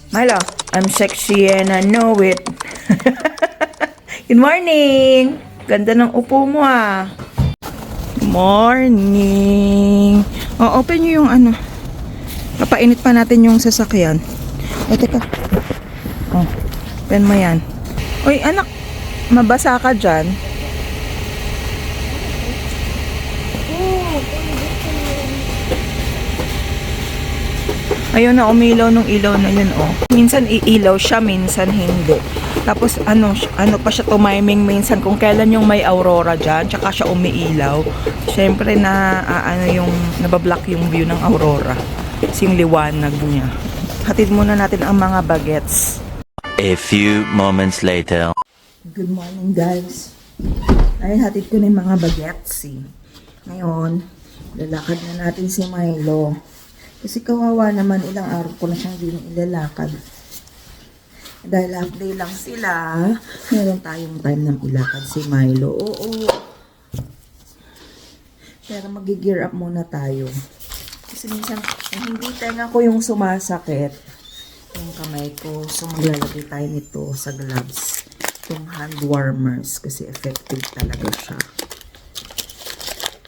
Milo, I'm sexy and I know it. Good morning! Ganda ng upo mo ah. Morning! Oh, open nyo yung ano. Papainit pa natin yung sasakyan. Teka. Oh, open mo yan. Uy, anak, mabasa ka dyan. Ayun na, umilaw nung ilaw na yun, oh. Minsan iilaw siya, minsan hindi. Tapos, ano pa siya tumiming minsan kung kailan yung may aurora dyan, tsaka siya umiilaw. Siyempre na, yung, nabablock yung view ng aurora. Kasi yung liwanag niya. Hatid muna natin ang mga bagets. A few moments later. Good morning, guys. Ayun, hatid ko na yung mga bagets, eh. Ngayon, lalakad na natin si Milo. Kasi kawawa naman, ilang araw ko na siyang din ilalakad. Dahil half day lang sila, meron tayong time ng ilakad si Milo. Oo. Pero mag-gear up muna tayo. Kasi minsan, hindi tenga ko yung sumasakit. Yung kamay ko. So, maglalagay tayo nito sa gloves. Yung hand warmers. Kasi effective talaga siya.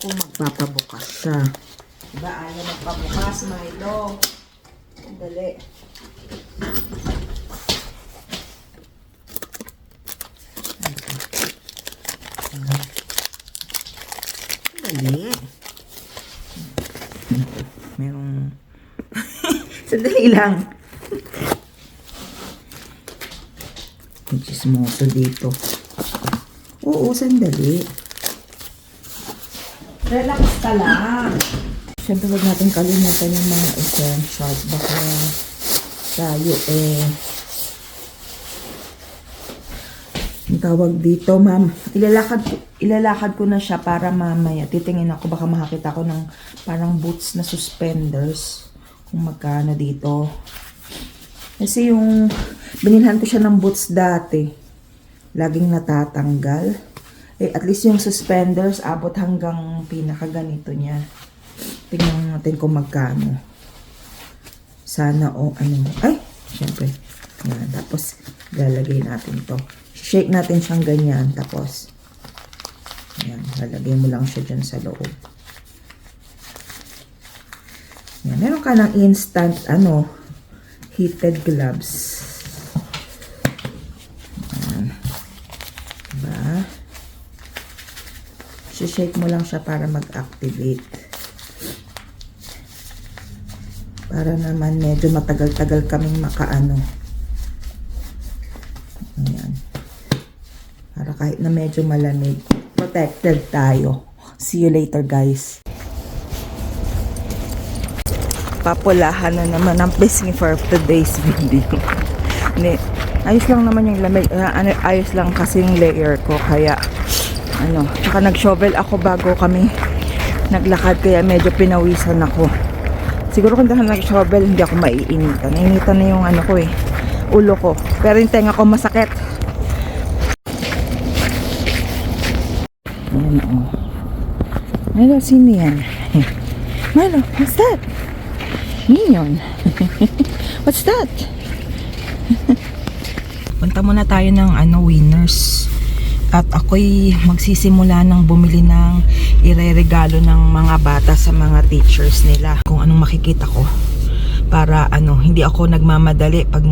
Kung magpapabukas siya. Diba, ayaw magpabukas, Milo. Dali. Dali. Merong... Sandali lang. May chismoso dito. Oo, sandali. Relax ka lang. Siyempre, huwag natin kalimutan yung mga essentials. Baka tayo ang tawag dito, ma'am. Ilalakad ko na siya para mamaya. Titingin ako, baka makakita ko ng parang boots na suspenders. Kung magkano dito. Kasi yung binilhan ko siya ng boots dati. Laging natatanggal. At least yung suspenders, abot hanggang pinakaganito niya. Tingnan natin kung magkano. Sana ay, syempre. Yan, tapos lalagay natin to. Shake natin siyang ganyan, tapos yan, lalagay mo lang siya dyan sa loob. Yan, meron ka ng instant, heated gloves. Yan. Diba? Shake mo lang siya para mag-activate. Para naman medyo matagal-tagal kaming makaano. Ayan. Para kahit na medyo malamig, protected tayo. See you later, guys. Papulahan na naman ang pisngi for today's video. Ayos lang naman yung lamig. Ayos lang kasi yung layer ko. Kaya, tsaka nag-shovel ako bago kami naglakad. Kaya medyo pinawisan ako. Siguro kung dahil nag-shovel, hindi ako maiinitan. Nainitan na yung ulo ko. Pero yung tenga ko masakit. Ayan o. Milo, sino yan? Milo, what's that? Minion. What's that? Punta muna tayo ng Winners. At ako'y magsisimula ng bumili ng ireregalo ng mga bata sa mga teachers nila. Kung anong makikita ko. Para hindi ako nagmamadali pag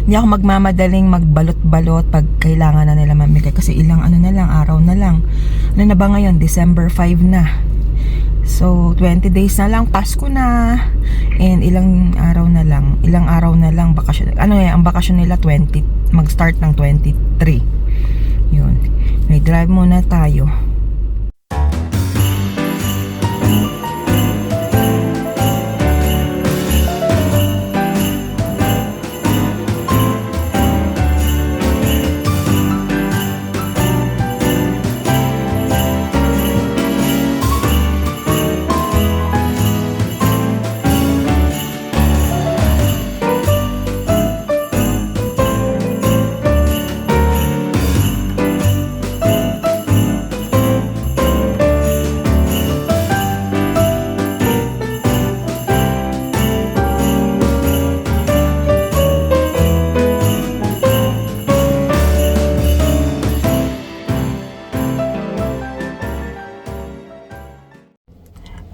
hindi ako magmamadaling magbalot-balot pag kailangan na nila mamigay. Kasi ilang araw na lang. Ano na ba ngayon? December 5 na. So, 20 days na lang, Pasko na. And ilang araw na lang bakasyon. Ang bakasyon nila mag-start ng 23. Yun. May drive muna tayo.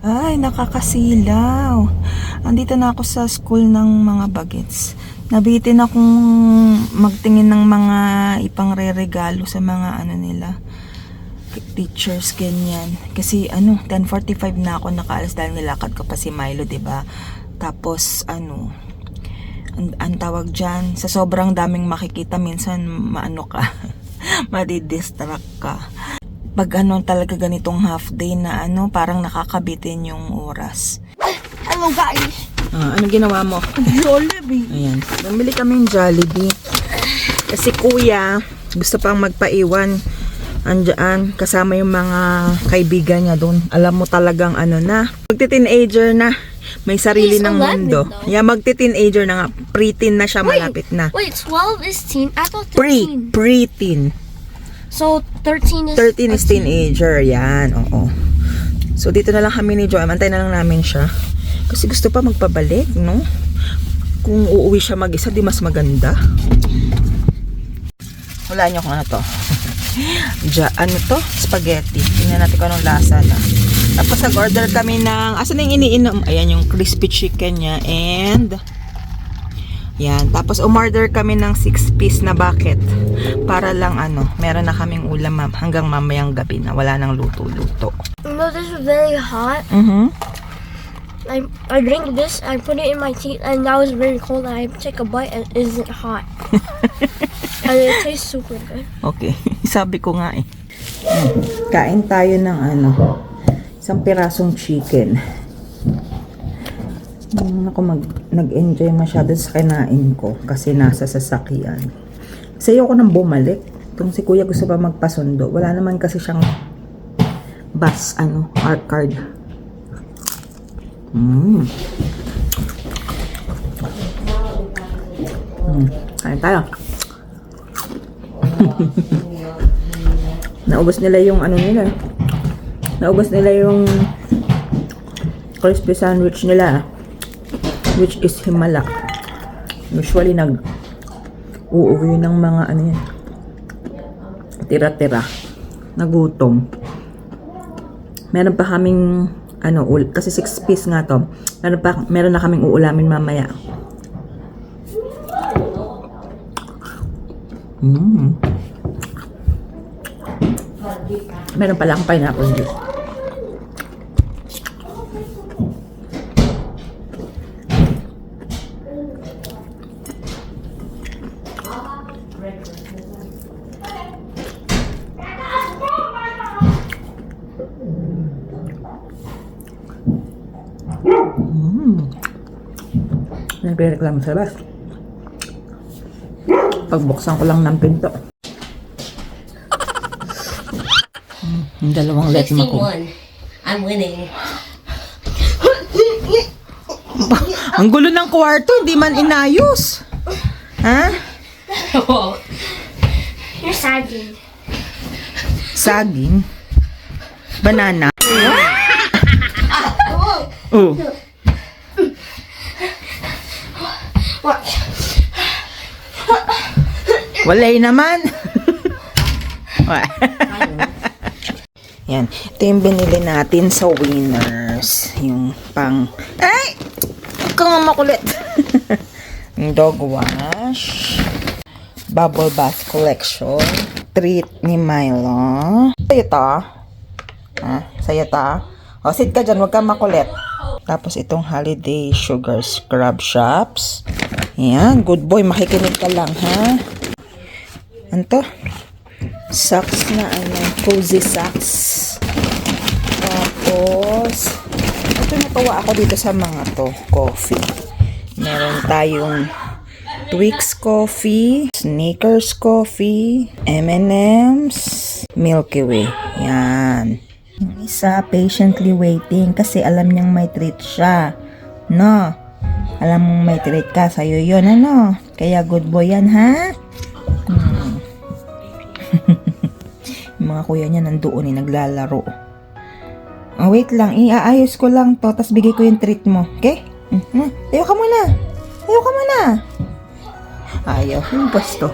Ay, nakakasilaw. Andito na ako sa school ng mga bagets. Nabitin akong magtingin ng mga ipangre-regalo sa mga ano nila, teachers, ganyan. Kasi 10:45 na ako nakaalis dahil nilakad ko pa si Milo, 'di ba? Tapos ang tawag dyan, sa sobrang daming makikita, minsan maano ka, madidistract ka. Pag talaga ganitong half day na parang nakakabitin yung oras. Hello guys. Ano ginawa mo? Jollibee. Ayan, bumili kami ng Jollibee. Kasi kuya, gusto pang magpaiwan. Andyan, kasama yung mga kaibigan niya doon. Alam mo talagang magti-teenager na. May sarili He's ng 11 mundo. though. Yeah, magti-teenager na nga. Pre-teen na siya, malapit na. Wait, 12 is teen? I thought 13. Pre-teen. So 13 is 13 is teenager. Yan, oo. So, dito na lang kami ni Joy. Antay na lang namin siya. Kasi gusto pa magpabalik, no? Kung uuwi siya mag-isa, di mas maganda. Wala niyo kung ano to. Ano to? Spaghetti. Tingnan natin kung anong lasa na. Tapos nag-order kami ng, asan na yung iniinom? Ayan, yung crispy chicken niya. And, yan. Tapos umorder kami ng 6-piece na bucket. Para lang meron na kaming ulam hanggang mamayang gabi na wala nang luto-luto. You know, this is very hot. I drink this, I put it in my teeth, and now it's very cold. And I take a bite, and it isn't hot. And it tastes super good. Okay. Sabi ko nga eh. Kain tayo ng isang pirasong chicken. Ako nag-enjoy masyado sa kinain ko kasi nasa sasakyan. Kasi ayoko nang bumalik. Kung si kuya gusto pa magpasundo, wala naman kasi siyang bus, art card. Kain tayo. Naubos nila yung nila. Naubos nila yung crispy sandwich nila, which is Himala. Usually uuwi ng mga tira-tira, nagutom. Meron pa kaming kasi 6 piece nga to. Meron na kaming uulamin mamaya. Meron pala akong pineapple juice. Nagre-reklamo sa labas. Pagbuksan ko lang ng pinto. Yung dalawang letim ako. 61. I'm winning. Ang gulo ng kwarto, hindi man inayos. Ha? You're sagging. Saging? Banana? Oh. Watch. Walay naman. Yan. Ito yung binili natin sa Winners. Yung pang... Ay! Huwag kang makulit. Yung dog wash. Bubble bath collection. Treat ni Milo. Sa'yo to. Ha? Sa'yo to. O, sit ka dyan. Huwag kang makulit. Tapos itong holiday sugar scrub shops. Yan. Good boy. Makikinig ka lang, ha? Ano to? Socks na cozy socks. Tapos ito, natuwa ako dito sa mga to, coffee. Meron tayong Twix coffee, Snickers coffee, M&M's, Milky Way. Yan. Yung isa patiently waiting kasi alam niyang may treat siya. No? Alam mong may treat ka, sa'yo yun, Kaya good boy yan, ha? Yung mga kuya niya nandoon naglalaro. Oh, wait lang. Iaayos ko lang to. Tapos bigay ko yung treat mo. Okay? Tayo ka muna. Tayo ka muna. Ayaw. Yung pasto.